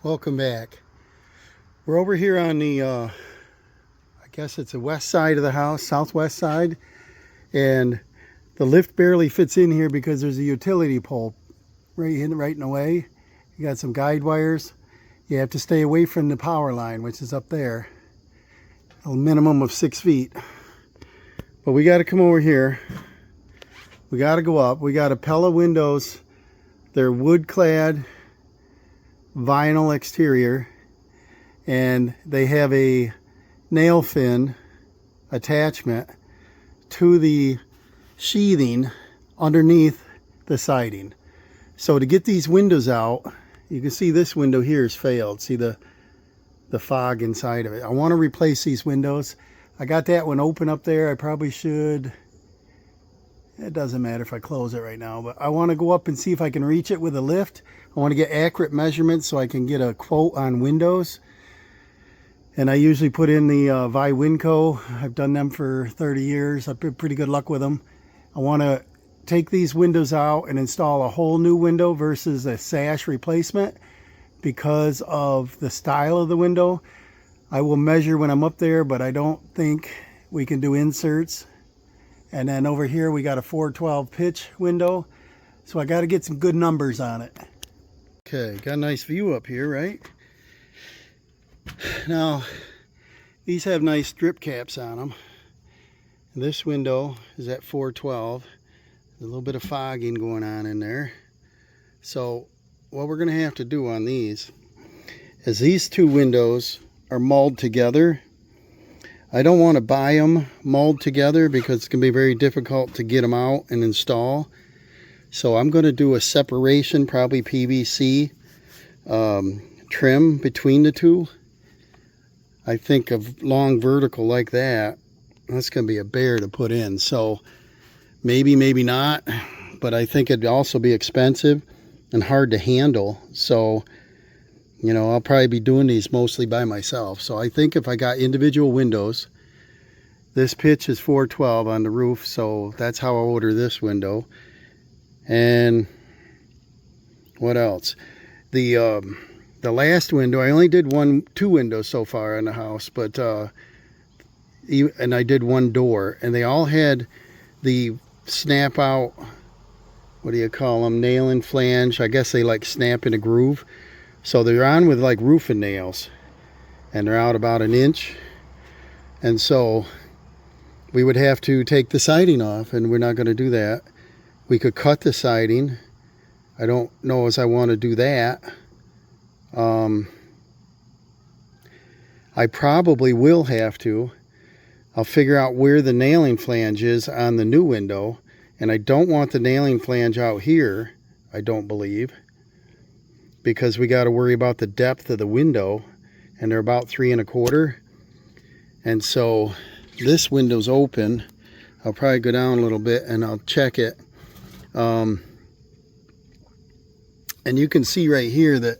Welcome back. We're over here on the, I guess it's the west side of the house, southwest side. And the lift barely fits in here because there's a utility pole right in the way. You got some guide wires. You have to stay away from the power line, which is up there. A minimum of 6 feet. But we got to come over here. We got to go up. We got Pella windows. They're wood clad vinyl exterior, and they have a nail fin attachment to the sheathing underneath the siding. So to get these windows out, you can see this window here is failed. See the fog inside of it. I want to replace these windows. I got that one open up there. I probably should. It doesn't matter if I close it right now, but I want to go up and see if I can reach it with a lift. I want to get accurate measurements so I can get a quote on windows. And I usually put in the Viwinco. I've done them for 30 years. I've had pretty good luck with them. I want to take these windows out and install a whole new window versus a sash replacement because of the style of the window. I will measure when I'm up there, but I don't think we can do inserts. And then over here we got a 412 pitch window. So I got to get some good numbers on it. Okay, got a nice view up here, right? Now, these have nice strip caps on them. This window is at 412. There's a little bit of fogging going on in there. So what we're going to have to do on these is these two windows are mulled together. I don't want to buy them mulled together because it's going to be very difficult to get them out and install. So I'm going to do a separation, probably PVC trim between the two. I think of long vertical like that, that's going to be a bear to put in. So maybe not, but I think it'd also be expensive and hard to handle. So, you know, I'll probably be doing these mostly by myself. So I think if I got individual windows, this pitch is 412 on the roof, so that's how I'll order this window. And what else? The last window, I only did two windows so far in the house, but and I did one door, and they all had the snap out, what do you call them, nail and flange. I guess they like snap in a groove. So they're on with like roofing nails, and they're out about 1 inch. And so we would have to take the siding off, and we're not going to do that. We could cut the siding. I don't know as I want to do that. I probably will have to. I'll figure out where the nailing flange is on the new window, and I don't want the nailing flange out here, I don't believe, because we got to worry about the depth of the window, and they're about 3 1/4. And so this window's open. I'll probably go down a little bit and I'll check it. And you can see right here that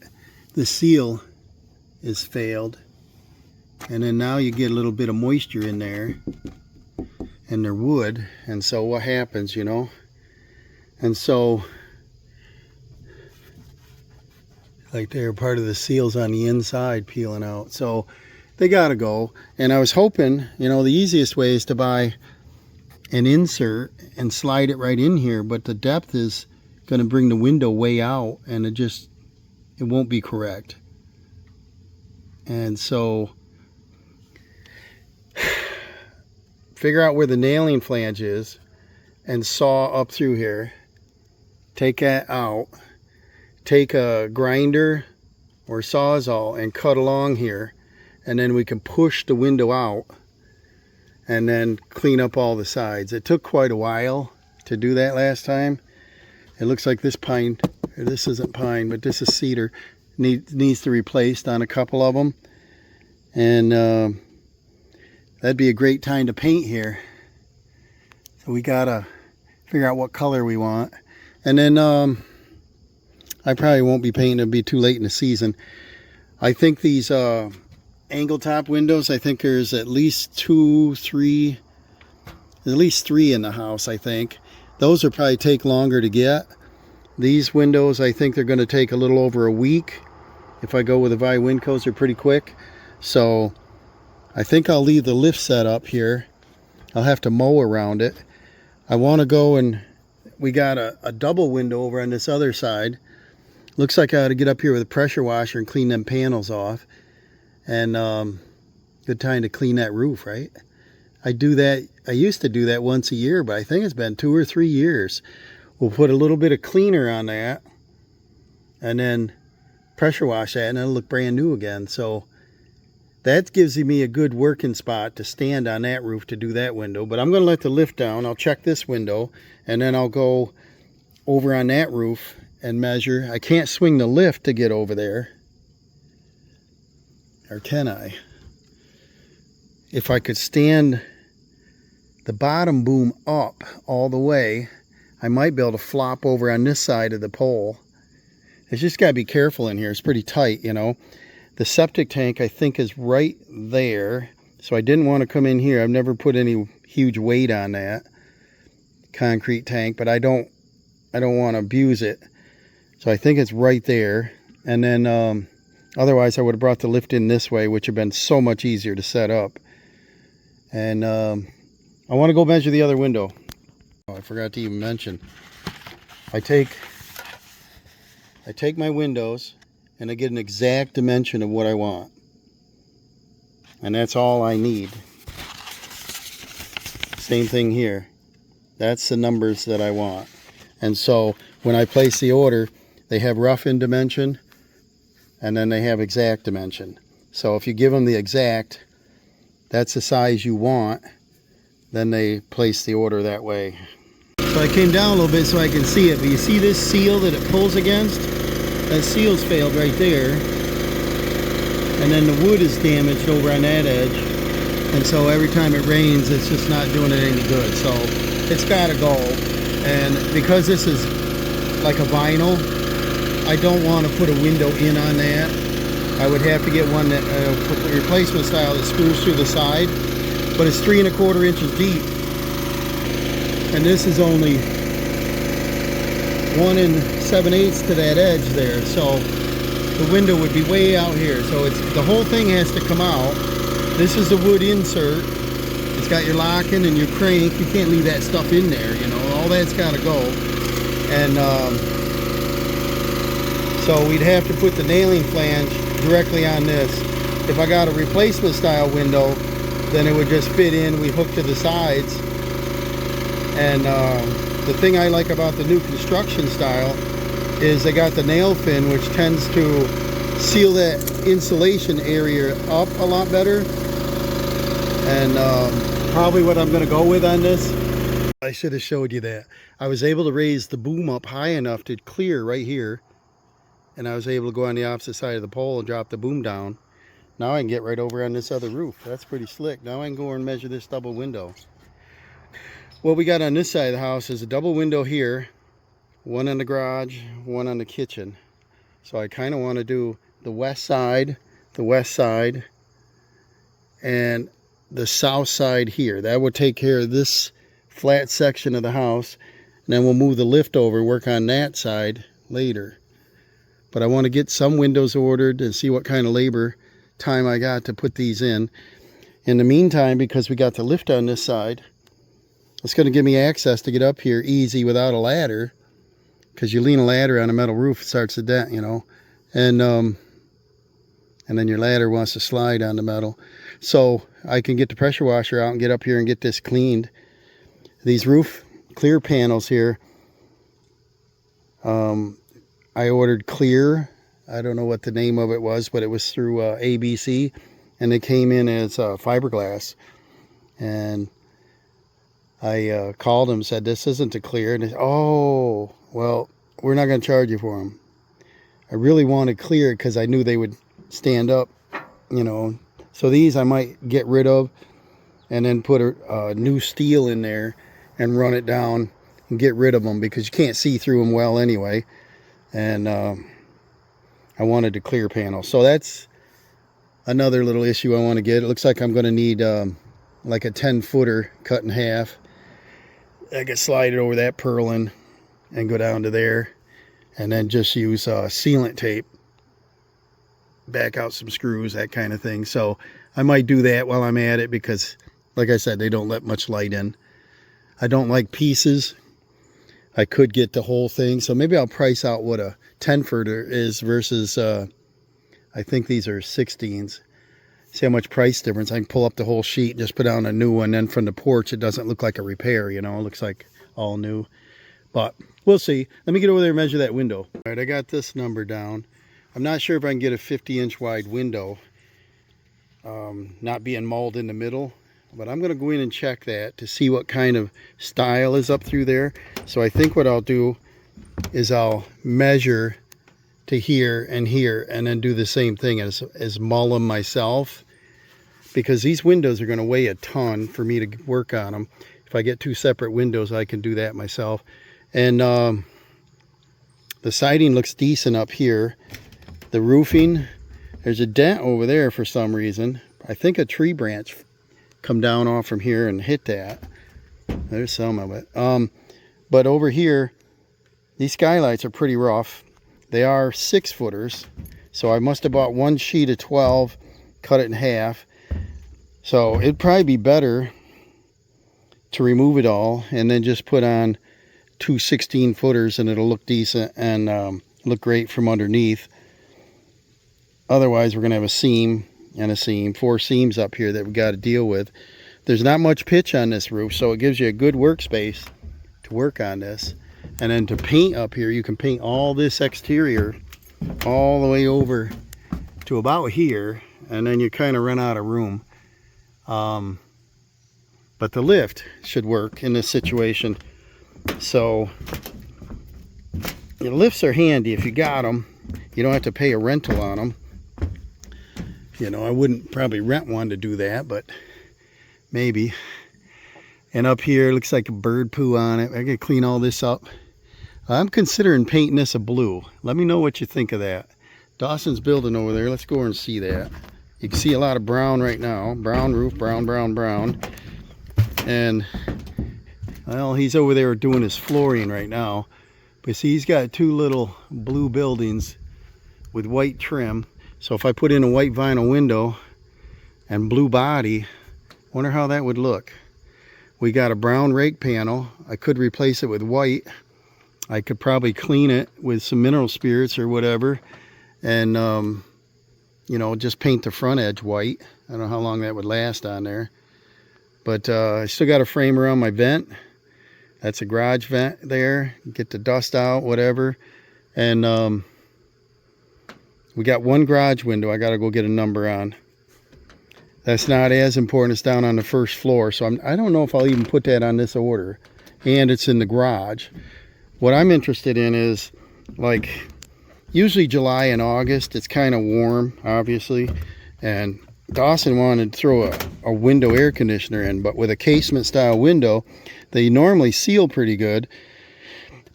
the seal is failed. And then now you get a little bit of moisture in there, and they're wood. And so what happens, you know? And so like they're part of the seals on the inside peeling out. So they gotta go. And I was hoping, you know, the easiest way is to buy an insert and slide it right in here, but the depth is gonna bring the window way out, and it won't be correct. And so figure out where the nailing flange is and saw up through here. Take that out. Take a grinder or Sawzall and cut along here, and then we can push the window out and then clean up all the sides. It took quite a while to do that last time. It looks like this pine, or this isn't pine, but this is cedar, needs to be replaced on a couple of them. And that'd be a great time to paint here. So we gotta figure out what color we want. And then I probably won't be painting, it'll be too late in the season. I think these angle top windows, I think there's at least 2, 3, at least 3 in the house, I think. Those will probably take longer to get. These windows, I think they're going to take a little over a week. if I go with the Vi Windco's, they're pretty quick. So I think I'll leave the lift set up here. I'll have to mow around it. I want to go, and we got a double window over on this other side. Looks like I ought to get up here with a pressure washer and clean them panels off. And good time to clean that roof, right? I do that. I used to do that once a year, but I think it's been 2 or 3 years. We'll put a little bit of cleaner on that and then pressure wash that, and it'll look brand new again. So that gives me a good working spot to stand on that roof to do that window. But I'm going to let the lift down. I'll check this window, and then I'll go over on that roof and measure. I can't swing the lift to get over there. Or can I? If I could stand the bottom boom up all the way, I might be able to flop over on this side of the pole. It's just got to be careful in here. It's pretty tight, you know. The septic tank, I think, is right there. So I didn't want to come in here. I've never put any huge weight on that concrete tank, but I don't want to abuse it. So I think it's right there. And then otherwise I would have brought the lift in this way, which would have been so much easier to set up. And I want to go measure the other window. Oh, I forgot to even mention. I take my windows and I get an exact dimension of what I want. And that's all I need. Same thing here. That's the numbers that I want. And so when I place the order, they have rough in dimension and then they have exact dimension. So if you give them the exact, that's the size you want, then they place the order that way. So I came down a little bit so I can see it, but you see this seal that it pulls against? That seal's failed right there. And then the wood is damaged over on that edge. And so every time it rains, it's just not doing it any good. So it's gotta go. And because this is like a vinyl, I don't want to put a window in on that. I would have to get one that replacement style that screws through the side, but it's 3 1/4 inches deep, and this is only 1 7/8 to that edge there. So the window would be way out here. So it's the whole thing has to come out. This is the wood insert. It's got your locking and your crank. You can't leave that stuff in there. You know, all that's got to go. And so we'd have to put the nailing flange directly on this. If I got a replacement style window, then it would just fit in. We hook to the sides. And the thing I like about the new construction style is they got the nail fin, which tends to seal that insulation area up a lot better. And probably what I'm going to go with on this, I should have showed you that. I was able to raise the boom up high enough to clear right here. And I was able to go on the opposite side of the pole and drop the boom down. Now I can get right over on this other roof. That's pretty slick. Now I can go and measure this double window. What we got on this side of the house is a double window here. One on the garage, one on the kitchen. So I kind of want to do the west side, and the south side here. That would take care of this flat section of the house. And then we'll move the lift over and work on that side later. But I want to get some windows ordered and see what kind of labor time I got to put these in. In the meantime, because we got the lift on this side, it's going to give me access to get up here easy without a ladder. Because you lean a ladder on a metal roof, it starts to dent, you know. And then your ladder wants to slide on the metal. So I can get the pressure washer out and get up here and get this cleaned. These roof clear panels here, I ordered clear. I don't know what the name of it was, but it was through ABC, and they came in as fiberglass. And I called them and said, this isn't a clear. And they said, oh, well, we're not going to charge you for them. I really wanted clear because I knew they would stand up, you know. So these I might get rid of and then put a new steel in there and run it down and get rid of them because you can't see through them well anyway. And I wanted a clear panel. So that's another little issue I want to get. It looks like I'm going to need like a 10-footer cut in half. I can slide it over that purlin and go down to there. And then just use sealant tape back out some screws, that kind of thing. So I might do that while I'm at it because, like I said, they don't let much light in. I don't like pieces. I could get the whole thing. So maybe I'll price out what a 10-footer is versus, I think these are 16s. See how much price difference. I can pull up the whole sheet and just put on a new one. Then from the porch, it doesn't look like a repair, you know. It looks like all new. But we'll see. Let me get over there and measure that window. All right, I got this number down. I'm not sure if I can get a 50-inch wide window, not being mauled in the middle. But I'm going to go in and check that to see what kind of style is up through there. So I think what I'll do is I'll measure to here, and then do the same thing as mull them myself, because these windows are going to weigh a ton for me to work on them. If I get 2 separate windows, I can do that myself. And the siding looks decent up here. The roofing, there's a dent over there for some reason. I think a tree branch come down off from here and hit that. There's some of it. But over here, these skylights are pretty rough. They are 6-footers, so I must have bought one sheet of 12, cut it in half. So it'd probably be better to remove it all and then just put on 2 16-footers, and it'll look decent and look great from underneath. Otherwise, we're going to have a seam and a seam, 4 seams up here that we got to deal with. There's not much pitch on this roof, so it gives you a good workspace to work on this. And then to paint up here, you can paint all this exterior all the way over to about here, and then you kind of run out of room. But the lift should work in this situation. So the lifts are handy if you got them. You don't have to pay a rental on them. You know, I wouldn't probably rent one to do that, but maybe. And up here, looks like a bird poo on it. I gotta clean all this up. I'm considering painting this a blue. Let me know what you think of that. Dawson's building over there. Let's go over and see that. You can see a lot of brown right now. Brown roof, brown, brown, brown. And, well, he's over there doing his flooring right now. But see, he's got 2 little blue buildings with white trim. So if I put in a white vinyl window and blue body, wonder how that would look. We got a brown rake panel. I could replace it with white. I could probably clean it with some mineral spirits or whatever, and you know, just paint the front edge white. I don't know how long that would last on there, but I still got a frame around my vent. That's a garage vent there. Get the dust out, whatever. And we got 1 garage window I got to go get a number on. That's not as important. It's down on the first floor, so I don't know if I'll even put that on this order. And it's in the garage. What I'm interested in is, like, usually July and August, it's kind of warm, obviously. And Dawson wanted to throw a window air conditioner in, but with a casement style window, they normally seal pretty good,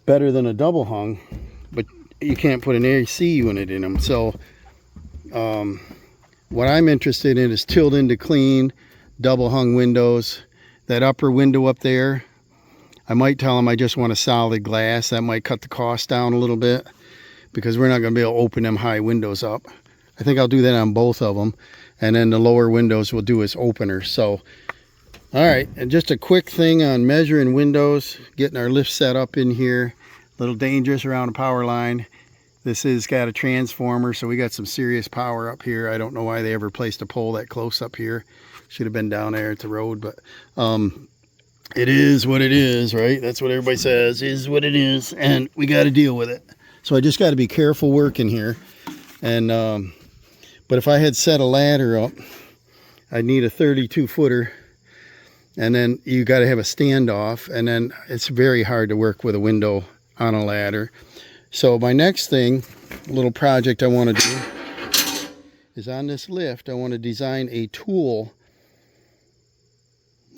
better than a double hung, but you can't put an AC unit in them. So what I'm interested in is tilled into clean, double hung windows. That upper window up there, I might tell them I just want a solid glass. That might cut the cost down a little bit, because we're not going to be able to open them high windows up. I think I'll do that on both of them. And then the lower windows we'll do as openers. So, all right. And just a quick thing on measuring windows, getting our lift set up in here. A little dangerous around a power line. This has got a transformer, so we got some serious power up here. I don't know why they ever placed a pole that close up here. Should have been down there at the road, but it is what it is, right? That's what everybody says, is what it is, and we got to deal with it. So I just got to be careful working here. And but if I had set a ladder up, I'd need a 32-footer, and then you got to have a standoff, and then it's very hard to work with a window on a ladder. So my next thing, a little project I want to do, is on this lift, I want to design a tool,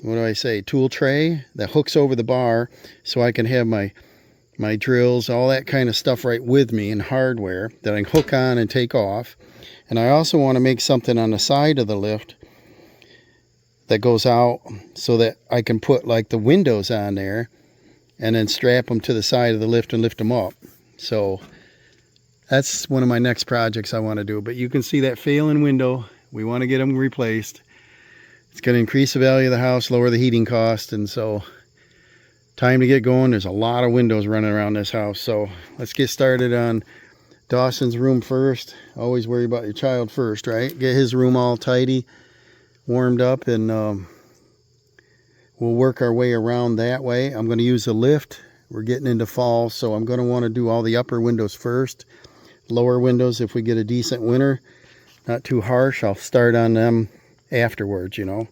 what do I say, tool tray that hooks over the bar, so I can have my drills, all that kind of stuff right with me, and hardware that I can hook on and take off. And I also want to make something on the side of the lift that goes out so that I can put like the windows on there and then strap them to the side of the lift and lift them up. So That's one of my next projects I want to do. But you can see that failing window. We want to get them replaced. It's going to increase the value of the house, lower the heating cost, and so time to get going. There's a lot of windows running around this house, so let's get started on Dawson's room first. Always worry about your child first, right? Get his room all tidy, warmed up, and we'll work our way around that way. I'm going to use the lift. We're getting into fall, so I'm going to want to do all the upper windows first. Lower windows, if we get a decent winter, not too harsh, I'll start on them afterwards, you know.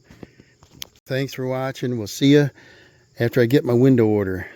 Thanks for watching. We'll see you after I get my window order.